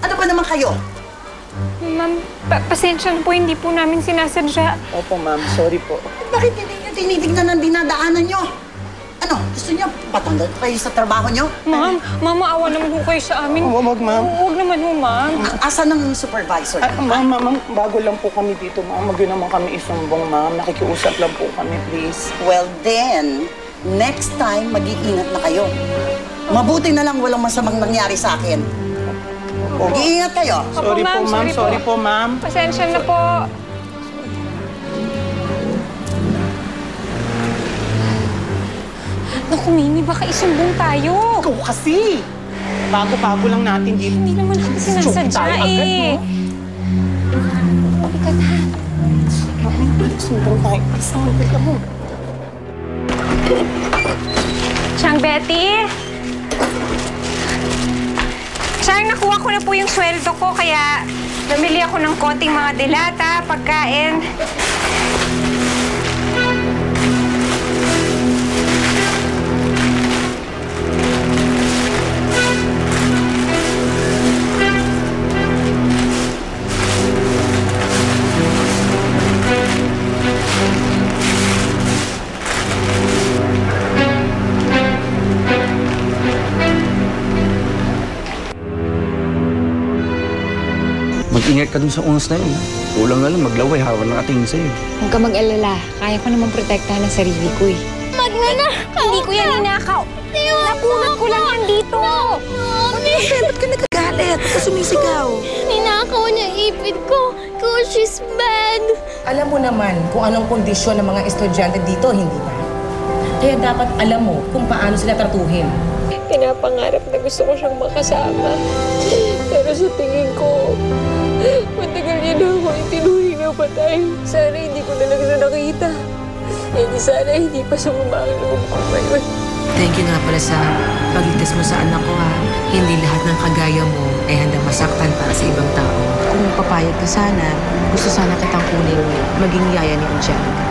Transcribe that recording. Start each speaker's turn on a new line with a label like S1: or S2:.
S1: Ano ba naman kayo?
S2: Ma'am, pasensya na po, hindi po namin sinasadya.
S3: Opo, ma'am. Sorry po.
S1: Bakit hindi nyo tinitignan ang dinadaanan nyo? Ano, gusto nyo patanggal kayo sa trabaho nyo?
S2: Ma'am, maawa naman po kayo sa amin.
S3: Huwag, ma'am.
S2: Huwag naman po, ma'am.
S1: Asan ang supervisor?
S3: Ma'am, bago lang po kami dito, ma'am. Huwag yun naman kami isumbong, ma'am. Nakikiusap lang po kami, please.
S1: Well then, next time, mag-iingat na kayo. Mabuti na lang walang masamang nangyari sa akin. Mag-iingat kayo.
S3: Sorry po, ma'am. Sorry po, ma'am.
S2: Pasensya na po. Naku, Mimi, baka isumbong tayo.
S3: Ikaw kasi. Bago-bago lang natin dito.
S2: Hindi naman natin sinasadya
S3: tayo
S2: eh.
S3: agad, no?
S2: Bigat ha.
S3: Sumbong tayo. Sabi ka mo.
S2: Chang, Betty? Chang, nakuha ko na po yung sweldo ko, kaya namili ako ng konting mga dilata, pagkain.
S4: Mag-ingat ka dun sa ungas na yun. Kulang na lang, maglaway, hawa ng ating sa'yo.
S5: Huwag ka mag-alala. Kaya ko naman protektahan ang sarili ko eh.
S2: Hindi ko yan ninakaw. Napunat ko lang yan dito.
S6: Ba't ka nagagalit? Ba't ka sumisigaw?
S7: Ninakaw niya ipid ko. Coach is bad.
S6: Alam mo naman kung anong kondisyon ng mga estudyante dito, hindi ba? Kaya dapat alam mo kung paano sila tratuhin.
S5: Pinapangarap na gusto ko siyang makasama. Pero sa tingin ko, matagal niya na ako itinuring na patay. Sana hindi ko na lang siya nakita. Hindi sana hindi pa sumama ang loob ko ngayon.
S6: Thank you nga pala sa pagligtas mo sa anak ko, ha. Hindi lahat ng kagaya mo ay handang masaktan para sa ibang tao. Kung papayag ka sana, gusto sana kitang kunin maging yaya ni Angelica.